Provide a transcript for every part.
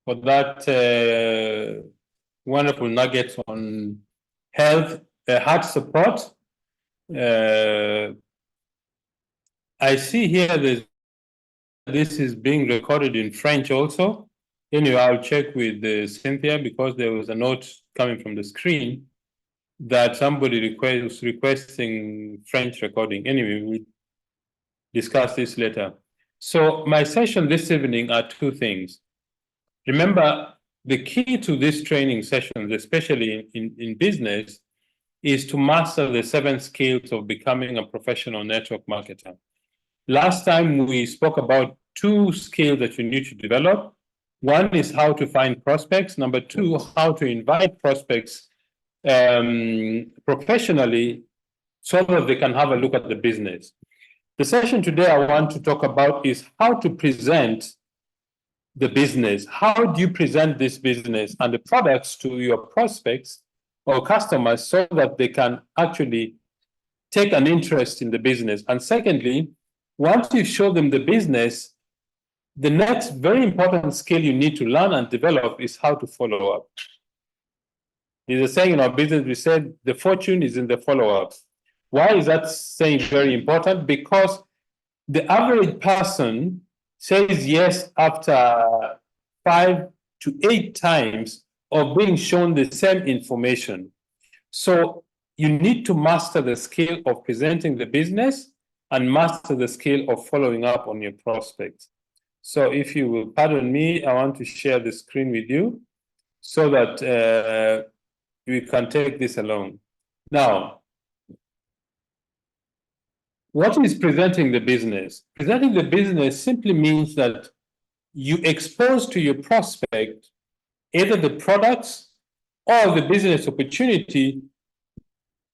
for that wonderful nugget on heart support. I see here that this is being recorded in French also. Anyway, I'll check with Cynthia, because there was a note coming from the screen that somebody was requesting French recording. Anyway, we'll discuss this later. So my session this evening are two things. Remember, the key to these training sessions, especially in business, is to master the 7 skills of becoming a professional network marketer. Last time we spoke about 2 skills that you need to develop. One is how to find prospects. Number 2, how to invite prospects professionally so that they can have a look at the business. The session today I want to talk about is how to present the business. How do you present this business and the products to your prospects or customers so that they can actually take an interest in the business? And secondly, once you show them the business, the next very important skill you need to learn and develop is how to follow up. There's a saying in our business, we said the fortune is in the follow-up. Why is that saying very important? Because the average person says yes after 5 to 8 times of being shown the same information. So you need to master the skill of presenting the business and master the skill of following up on your prospects. So if you will pardon me, I want to share the screen with you so that we can take this along. Now, what is presenting the business? Presenting the business simply means that you expose to your prospect either the products or the business opportunity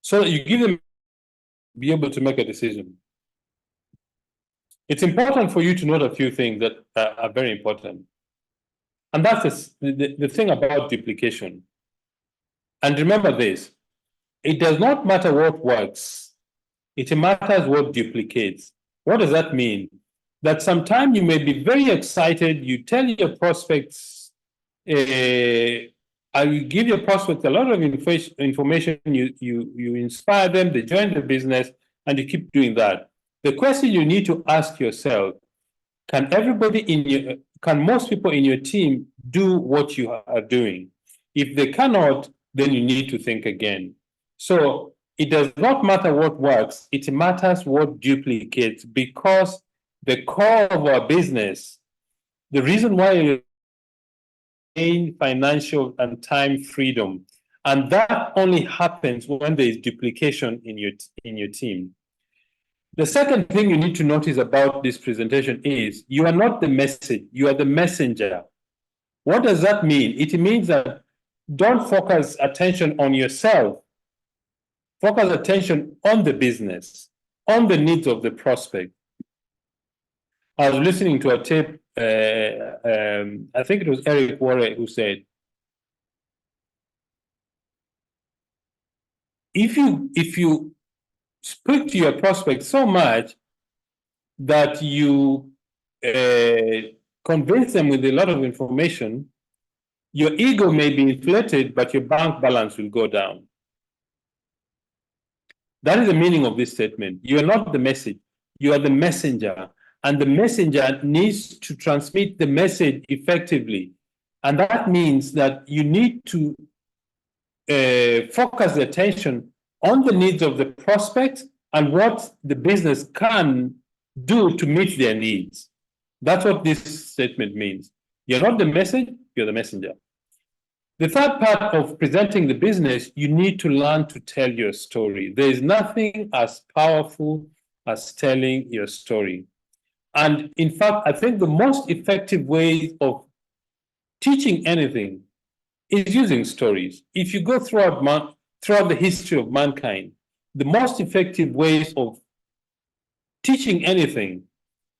so that you give them be able to make a decision. It's important for you to note a few things that are very important. And that's the thing about duplication. And remember this, it does not matter what works, it matters what duplicates. What does that mean? That sometimes you may be very excited, you tell your prospects, I will give your prospects a lot of information, you inspire them, they join the business, and you keep doing that. The question you need to ask yourself, can most people in your team do what you are doing? If they cannot, then you need to think again. So it does not matter what works, it matters what duplicates, because the core of our business, the reason why we gain financial and time freedom, and that only happens when there is duplication in your team. The second thing you need to notice about this presentation is you are not the message, you are the messenger. What does that mean? It means that don't focus attention on yourself. Focus attention on the business, on the needs of the prospect. I was listening to a tape, I think it was Eric Worre who said, if you speak to your prospect so much that you convince them with a lot of information, your ego may be inflated, but your bank balance will go down. That is the meaning of this statement. You are not the message, you are the messenger. And the messenger needs to transmit the message effectively. And that means that you need to focus the attention on the needs of the prospect and what the business can do to meet their needs. That's what this statement means. You're not the message, you're the messenger. The third part of presenting the business, you need to learn to tell your story. There is nothing as powerful as telling your story. And in fact, I think the most effective way of teaching anything is using stories. If you go throughout the history of mankind, the most effective ways of teaching anything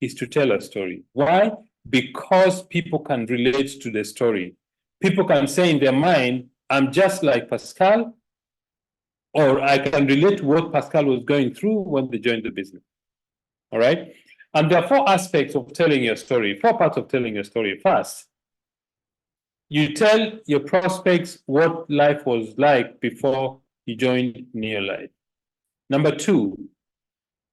is to tell a story. Why? Because people can relate to the story. People can say in their mind, I'm just like Pascal, or I can relate to what Pascal was going through when they joined the business. All right? And there are 4 aspects of telling your story, 4 parts of telling your story. First, You tell your prospects what life was like before you joined Neolife. Number two,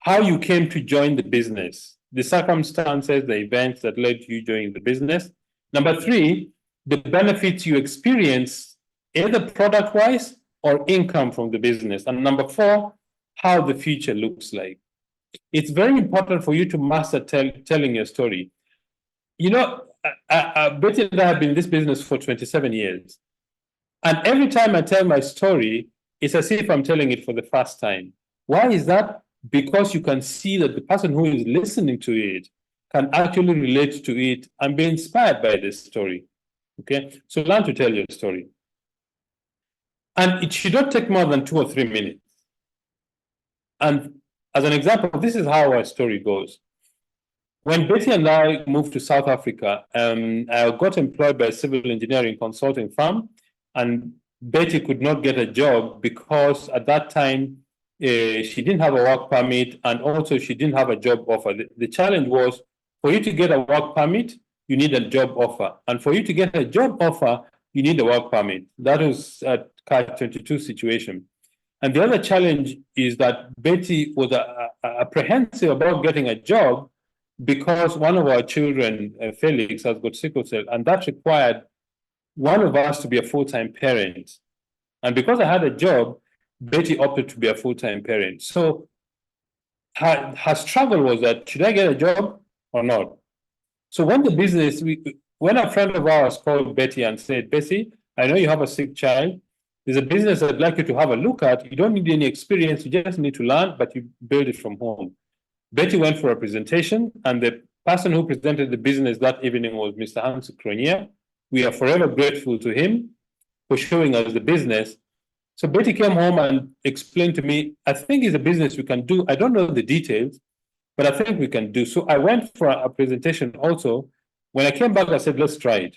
how you came to join the business, the circumstances, the events that led to you joining the business. Number three, the benefits you experience, either product wise or income from the business. And number four, how the future looks like. It's very important for you to master telling your story. You know, Betty and I have been in this business for 27 years. And every time I tell my story, it's as if I'm telling it for the first time. Why is that? Because you can see that the person who is listening to it can actually relate to it and be inspired by this story. Okay, so learn to tell your story. And it should not take more than 2 or 3 minutes. And as an example, this is how our story goes. When Betty and I moved to South Africa, I got employed by a civil engineering consulting firm, and Betty could not get a job because at that time she didn't have a work permit, and also she didn't have a job offer. The challenge was, for you to get a work permit, you need a job offer, and for you to get a job offer, you need a work permit. That was a catch-22 situation. And the other challenge is that Betty was apprehensive about getting a job because one of our children, Felix, has got sickle cell, and that required one of us to be a full-time parent. And because I had a job, Betty opted to be a full-time parent. So her struggle was that, should I get a job or not? So when when a friend of ours called Betty and said, Betty, I know you have a sick child. There's a business I'd like you to have a look at. You don't need any experience. You just need to learn, but you build it from home. Betty went for a presentation, and the person who presented the business that evening was Mr. Hans Kronia. We are forever grateful to him for showing us the business. So Betty came home and explained to me, I think it's a business we can do. I don't know the details, but I think we can do. So I went for a presentation also. When I came back, I said, let's try it.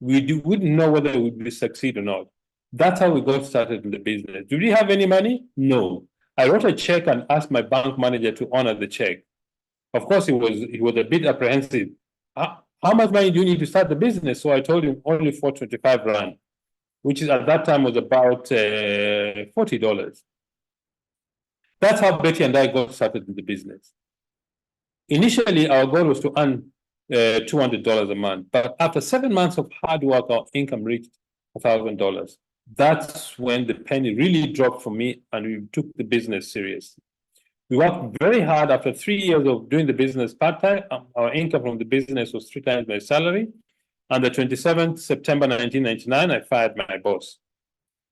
We wouldn't know whether we would succeed or not. That's how we got started in the business. Do we have any money? No. I wrote a check and asked my bank manager to honor the check. Of course, he was a bit apprehensive. How much money do you need to start the business? So I told him only 425 Rand, which is at that time was about $40. That's how Betty and I got started in the business. Initially, our goal was to earn $200 a month. But after 7 months of hard work, our income reached $1,000. That's when the penny really dropped for me, and we took the business seriously. We worked very hard. After 3 years of doing the business part-time, our income from the business was 3 times my salary. On the 27th September 1999, I fired my boss.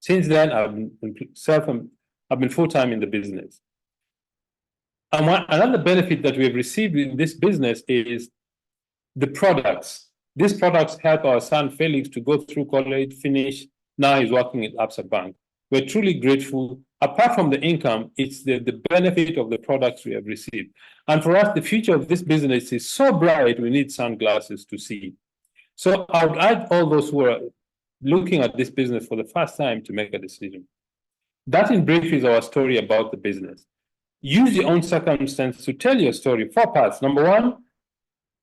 Since then, I've been full-time in the business. And another benefit that we have received in this business is the products. These products help our son Felix to go through college, finish. Now he's working at Absa Bank. We're truly grateful. Apart from the income, it's the benefit of the products we have received. And for us, the future of this business is so bright, we need sunglasses to see. So I would urge all those who are looking at this business for the first time to make a decision. That in brief is our story about the business. Use your own circumstance to tell your story. 4 parts. Number 1,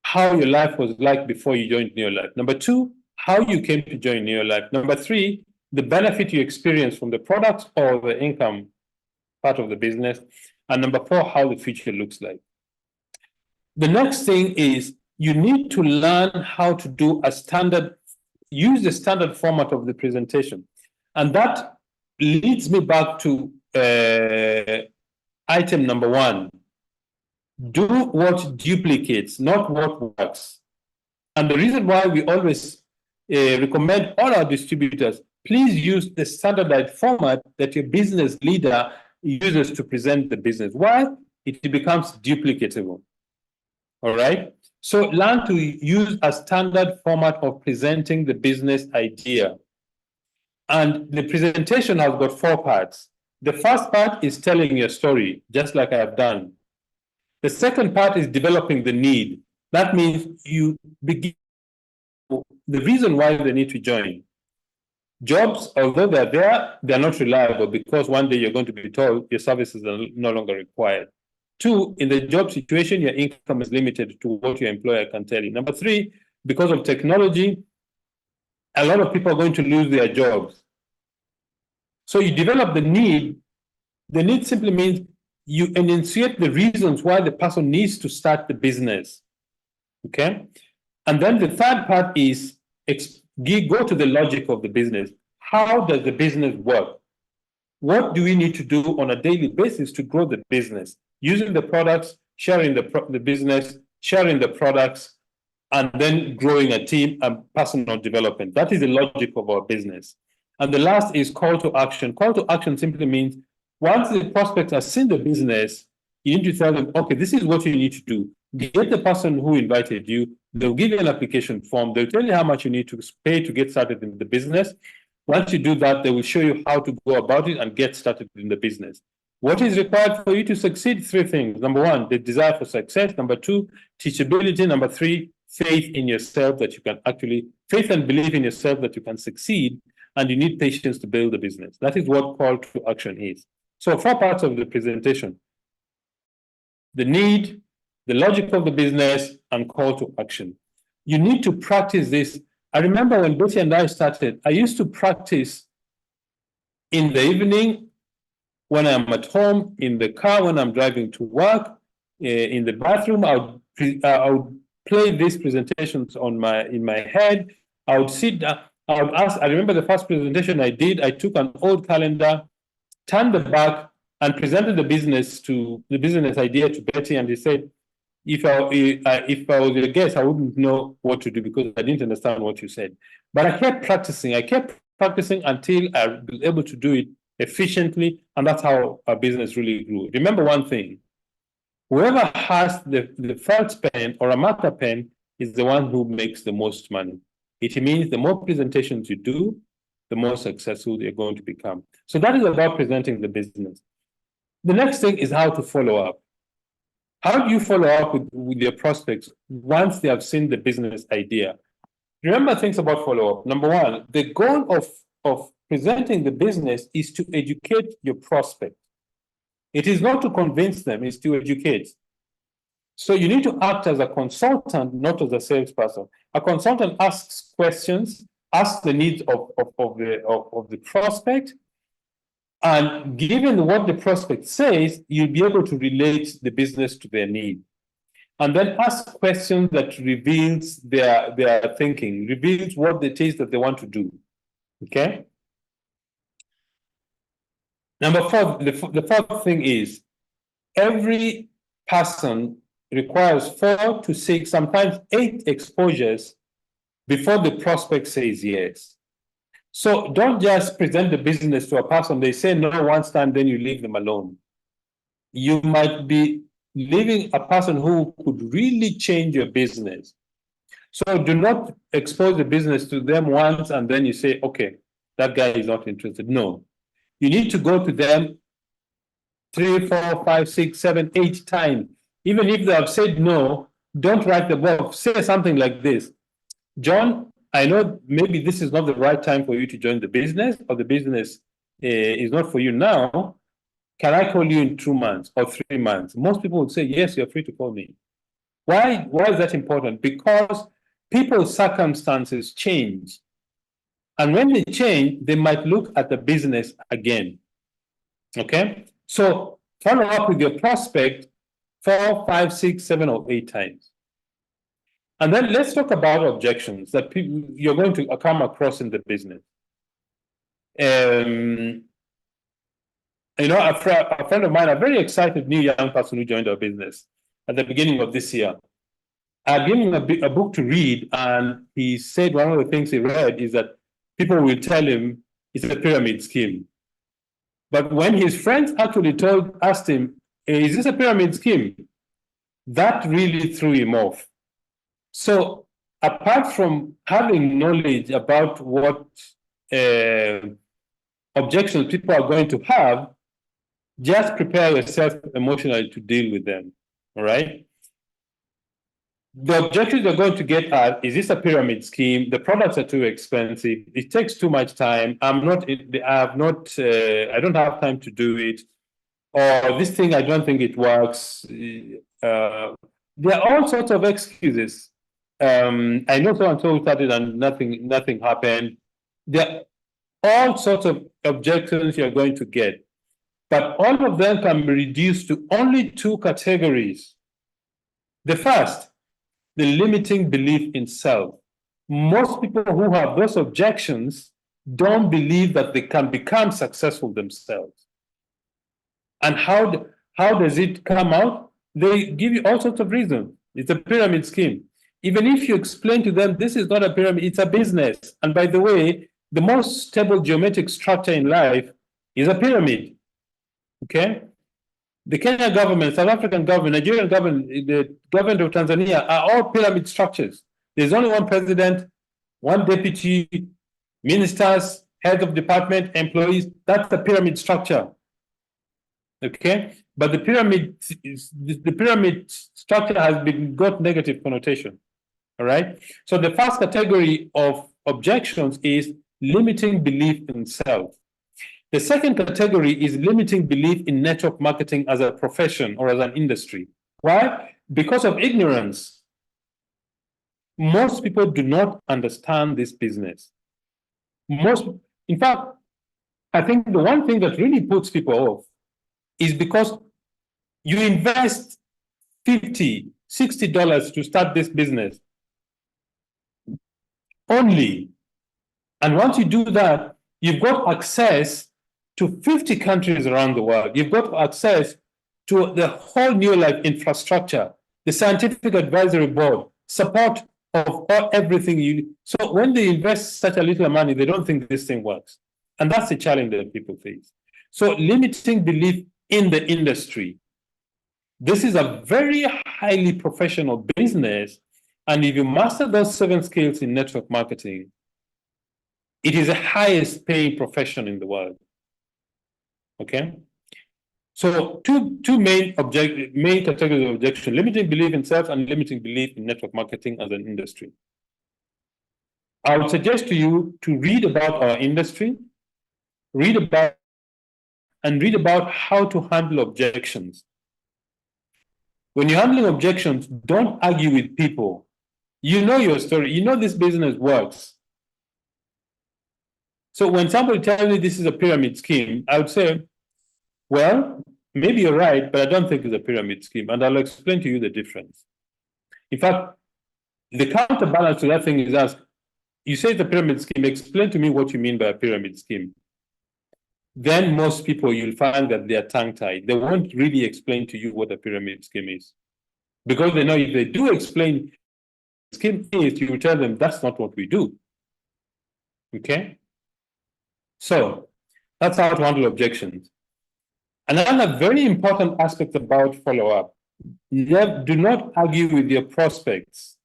how your life was like before you joined Neolife. Number 2, how you came to join Neolife. Number 3, the benefit you experience from the products or the income part of the business. And number 4, how the future looks like. The next thing is you need to learn how to do use the standard format of the presentation. And that leads me back to item number 1. Do what duplicates, not what works. And the reason why we always recommend all our distributors, please use the standardized format that your business leader uses to present the business. Why? It becomes duplicatable. All right? So learn to use a standard format of presenting the business idea. And the presentation has got 4 parts. The first part is telling your story, just like I have done. The second part is developing the need. That means you begin the reason why they need to join. Jobs, although they're there, they're not reliable because one day you're going to be told your services are no longer required. 2, in the job situation, your income is limited to what your employer can tell you. Number 3, because of technology, a lot of people are going to lose their jobs. So you develop the need. The need simply means you enunciate the reasons why the person needs to start the business. Okay. And then the third part is go to the logic of the business. How does the business work? What do we need to do on a daily basis to grow the business? Using the products, sharing the business, sharing the products, and then growing a team and personal development. That is the logic of our business. And the last is call to action. Call to action simply means once the prospects have seen the business, you need to tell them, okay, this is what you need to do. Get the person who invited you. They'll give you an application form. They'll tell you how much you need to pay to get started in the business. Once you do that, they will show you how to go about it and get started in the business. What is required for you to succeed? Three things. Number one, the desire for success. Number two, teachability. Number three, faith in yourself that you can actually, faith and belief in yourself that you can succeed, and you need patience to build the business. That is what call to action is. So 4 parts of the presentation: the need, the logic of the business, and call to action. You need to practice this. I remember when Betty and I started, I used to practice in the evening when I'm at home, in the car when I'm driving to work, in the bathroom. I would play these presentations in my head. I would sit down. I would ask. I remember the first presentation I did. I took an old calendar, turned the back, and presented the business idea to Betty, and he said, if I was your guest, I wouldn't know what to do because I didn't understand what you said. But I kept practicing. Until I was able to do it efficiently, and that's how our business really grew. Remember one thing: whoever has the first pen or a marker pen is the one who makes the most money. It means the more presentations you do, the more successful you're going to become. So that is about presenting the business. The next thing is how to follow up. How do you follow up with your prospects once they have seen the business idea? Remember things about follow-up. Number one, the goal of presenting the business is to educate your prospect. It is not to convince them, it's to educate. So you need to act as a consultant, not as a salesperson. A consultant asks questions, asks the needs of the prospect, and given what the prospect says, you'll be able to relate the business to their need. And then ask questions that reveals their thinking, reveals what it is that they want to do. Okay? Number 4, the fourth thing is every person requires 4 to 6, sometimes 8 exposures before the prospect says yes. So don't just present the business to a person. They say no once time, then you leave them alone. You might be leaving a person who could really change your business. So do not expose the business to them once and then you say, okay, that guy is not interested. No. You need to go to them 3, 4, 5, 6, 7, 8 times. Even if they have said no, don't write the book. Say something like this: John, I know maybe this is not the right time for you to join the business, or the business is not for you now. Can I call you in 2 months or 3 months? Most people would say, yes, you're free to call me. Why is that important? Because people's circumstances change. And when they change, they might look at the business again. Okay? So follow up with your prospect 4, 5, 6, 7, or 8 times. And then let's talk about objections that you're going to come across in the business. A friend of mine, a very excited new young person who joined our business at the beginning of this year, I gave him a book to read, and he said one of the things he read is that people will tell him it's a pyramid scheme. But when his friends actually asked him, is this a pyramid scheme? That really threw him off. So apart from having knowledge about what objections people are going to have, just prepare yourself emotionally to deal with them, all right? The objectives you're going to get are, is this a pyramid scheme? The products are too expensive. It takes too much time. I don't have time to do it. Or this thing, I don't think it works. There are all sorts of excuses. I know so and so started and nothing happened. There are all sorts of objections you're going to get, but all of them can be reduced to only two categories. The first, the limiting belief in self. Most people who have those objections don't believe that they can become successful themselves. And how does it come out? They give you all sorts of reasons. It's a pyramid scheme. Even if you explain to them this is not a pyramid, it's a business. And by the way, the most stable geometric structure in life is a pyramid. Okay? The Kenya government, South African government, Nigerian government, the government of Tanzania are all pyramid structures. There's only one president, one deputy, ministers, heads of department, employees. That's the pyramid structure. Okay, but the pyramid structure has got negative connotation. All right. So the first category of objections is limiting belief in self. The second category is limiting belief in network marketing as a profession or as an industry. Why? Because of ignorance. Most people do not understand this business. In fact, I think the one thing that really puts people off is because you invest $50, $60 to start this business only. And once you do that, you've got access to 50 countries around the world. You've got access to the whole new life infrastructure, the scientific advisory board, support of everything you. So when they invest such a little money, they don't think this thing works. And that's the challenge that people face. So limiting belief in the industry. This is a very highly professional business. And if you master those 7 skills in network marketing, it is the highest paying profession in the world. Okay? So two main categories of objection: limiting belief in self and limiting belief in network marketing as an industry. I would suggest to you to read about our industry, read about how to handle objections. When you're handling objections, don't argue with people. You know your story. You know this business works. So when somebody tells me this is a pyramid scheme, I would say, well, maybe you're right, but I don't think it's a pyramid scheme. And I'll explain to you the difference. In fact, the counterbalance to that thing is ask, you say it's a pyramid scheme, explain to me what you mean by a pyramid scheme. Then most people, you'll find that they're tongue-tied. They won't really explain to you what a pyramid scheme is. Because they know if they do explain what a scheme is, you will tell them that's not what we do. Okay? So that's how to handle objections. Another very important aspect about follow-up: do not argue with your prospects.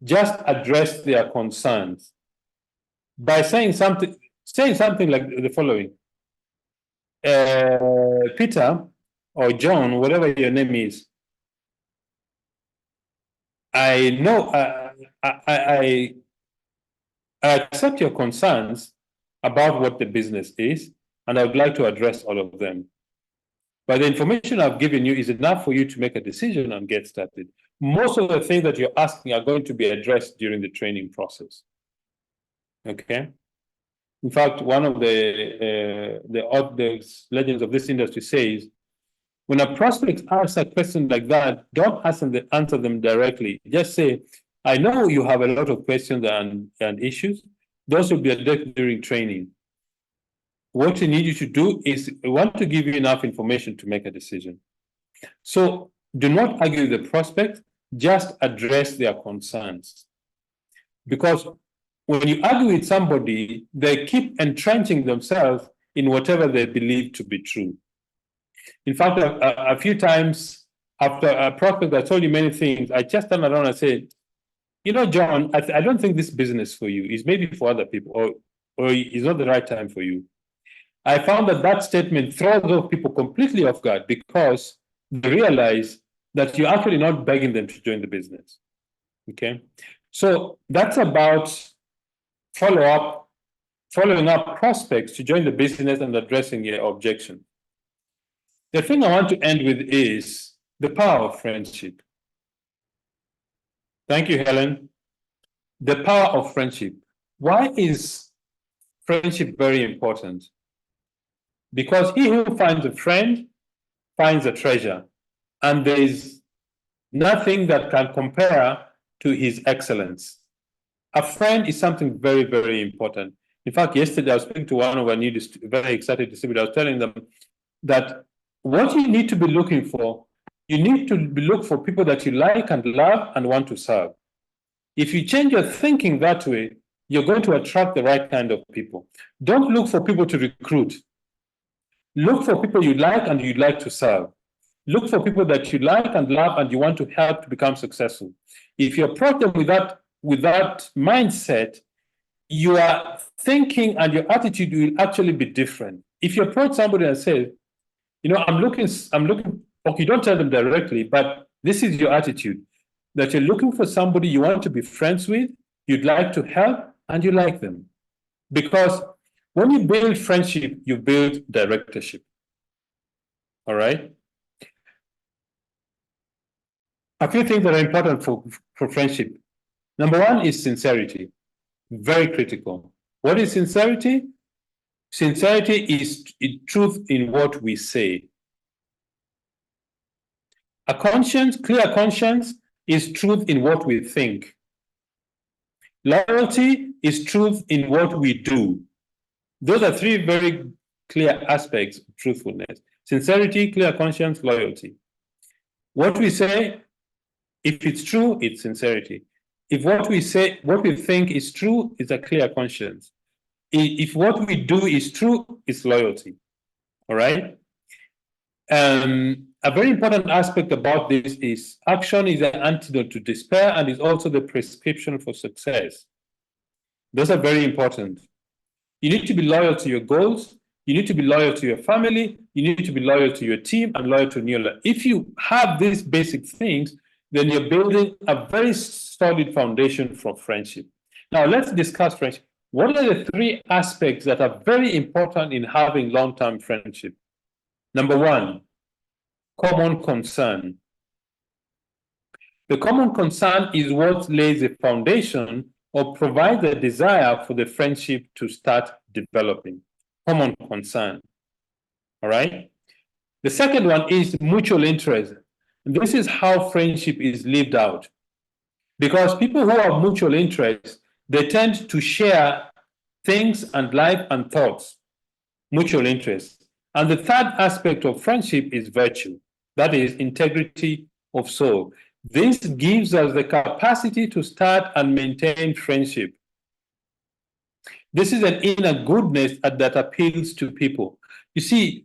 Just address their concerns by saying something like the following. Peter or John, whatever your name is, I know I accept your concerns about what the business is, and I would like to address all of them. But the information I've given you is enough for you to make a decision and get started. Most of the things that you're asking are going to be addressed during the training process. Okay? In fact, one of the legends of this industry says, when a prospect asks a question like that, don't answer them directly. Just say, I know you have a lot of questions and issues. Those will be addressed during training. What we need you to do is we want to give you enough information to make a decision. So do not argue with the prospect, just address their concerns. Because when you argue with somebody, they keep entrenching themselves in whatever they believe to be true. In fact, a few times after a prospect that told you many things, I just turned around and said, you know, John, I don't think this business for you is maybe for other people, or it's not the right time for you. I found that statement throws those people completely off guard because they realize that you're actually not begging them to join the business. Okay? So that's about following up prospects to join the business and addressing your objection. The thing I want to end with is the power of friendship. Thank you, Helen. The power of friendship. Why is friendship very important? Because he who finds a friend finds a treasure, and there is nothing that can compare to his excellence. A friend is something very, very important. In fact, yesterday I was speaking to one of our new, very excited distributors. I was telling them that what you need to be looking for, you need to look for people that you like and love and want to serve. If you change your thinking that way, you're going to attract the right kind of people. Don't look for people to recruit. Look for people you like and you'd like to serve. Look for people that you like and love and you want to help to become successful. If you approach them with that mindset, your thinking and your attitude will actually be different. If you approach somebody and say, I'm looking, okay, don't tell them directly, but this is your attitude, that you're looking for somebody you want to be friends with, you'd like to help, and you like them. Because when you build friendship, you build directorship. All right? A few things that are important for friendship. Number one is sincerity. Very critical. What is sincerity? Sincerity is truth in what we say. A conscience, clear conscience, is truth in what we think. Loyalty is truth in what we do. Those are three very clear aspects of truthfulness. Sincerity, clear conscience, loyalty. What we say, if it's true, it's sincerity. If what we say, what we think is true, it's a clear conscience. If what we do is true, it's loyalty. All right? A very important aspect about this is action is an antidote to despair and is also the prescription for success. Those are very important. You need to be loyal to your goals. You need to be loyal to your family. You need to be loyal to your team and loyal to your life. If you have these basic things, then you're building a very solid foundation for friendship. Now, let's discuss friendship. What are the three aspects that are very important in having long-term friendship? Number one, common concern. The common concern is what lays the foundation or provides a desire for the friendship to start developing. Common concern. All right? The second one is mutual interest. And this is how friendship is lived out. Because people who have mutual interest, they tend to share things and life and thoughts. Mutual interest. And the third aspect of friendship is virtue. That is integrity of soul. This gives us the capacity to start and maintain friendship. This is an inner goodness that appeals to people. You see,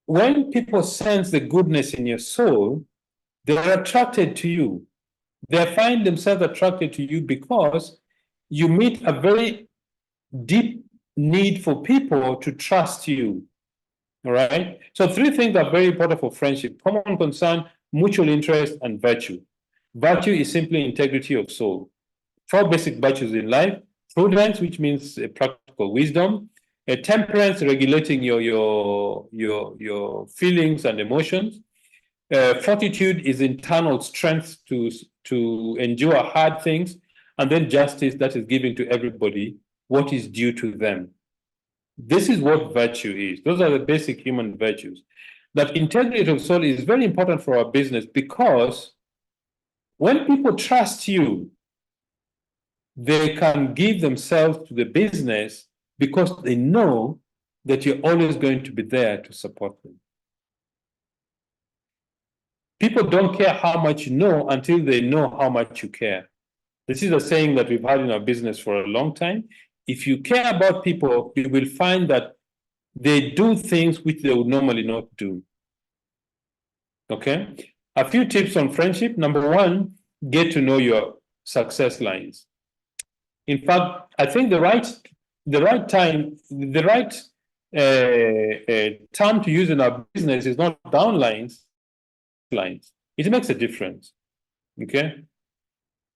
when people sense the goodness in your soul, they're attracted to you. They find themselves attracted to you because you meet a very deep need for people to trust you. All right? So three things are very important for friendship: common concern, mutual interest, and virtue. Virtue is simply integrity of soul. Four basic virtues in life: prudence, which means practical wisdom; temperance, regulating your feelings and emotions; fortitude is internal strength to endure hard things; and then justice, that is giving to everybody what is due to them. This is what virtue is. Those are the basic human virtues. That integrity of soul is very important for our business because when people trust you, they can give themselves to the business because they know that you're always going to be there to support them. People don't care how much you know until they know how much you care. This is a saying that we've had in our business for a long time. If you care about people, you will find that they do things which they would normally not do. Okay? A few tips on friendship. Number one, get to know your success lines. In fact, I think the right term to use in our business is not downlines, lines. It makes a difference. Okay?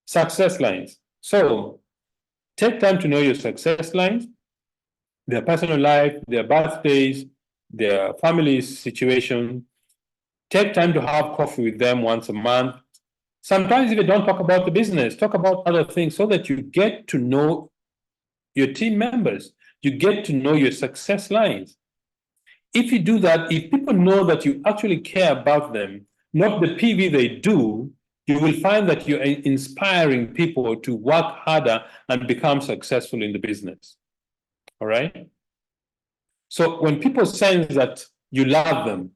Success lines. So take time to know your success lines, their personal life, their birthdays, their family situation. Take time to have coffee with them once a month. Sometimes if you don't talk about the business, talk about other things so that you get to know your team members, you get to know your success lines. If you do that, if people know that you actually care about them, not the PV they do, you will find that you're inspiring people to work harder and become successful in the business. All right? So when people sense that you love them,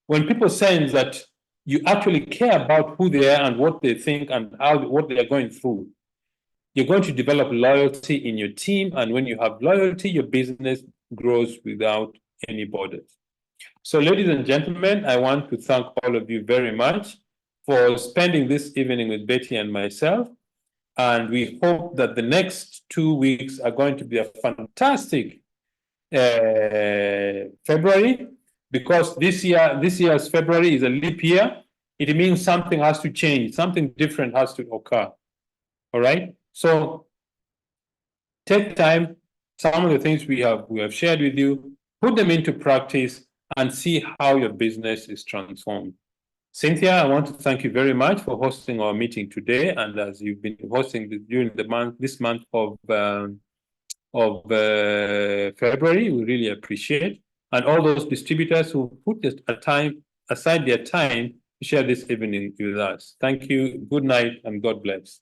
when people sense that you actually care about who they are and what they think and what they are going through, you're going to develop loyalty in your team. And when you have loyalty, your business grows without any borders. So, ladies and gentlemen, I want to thank all of you very much for spending this evening with Betty and myself. And we hope that the next 2 weeks are going to be a fantastic February, because this year's February is a leap year. It means something has to change, something different has to occur. All right. So take time. Some of the things we have shared with you, put them into practice, and see how your business is transformed. Cynthia, I want to thank you very much for hosting our meeting today, and as you've been hosting during this month of February, we really appreciate. And all those distributors who put aside their time to share this evening with us. Thank you. Good night and God bless.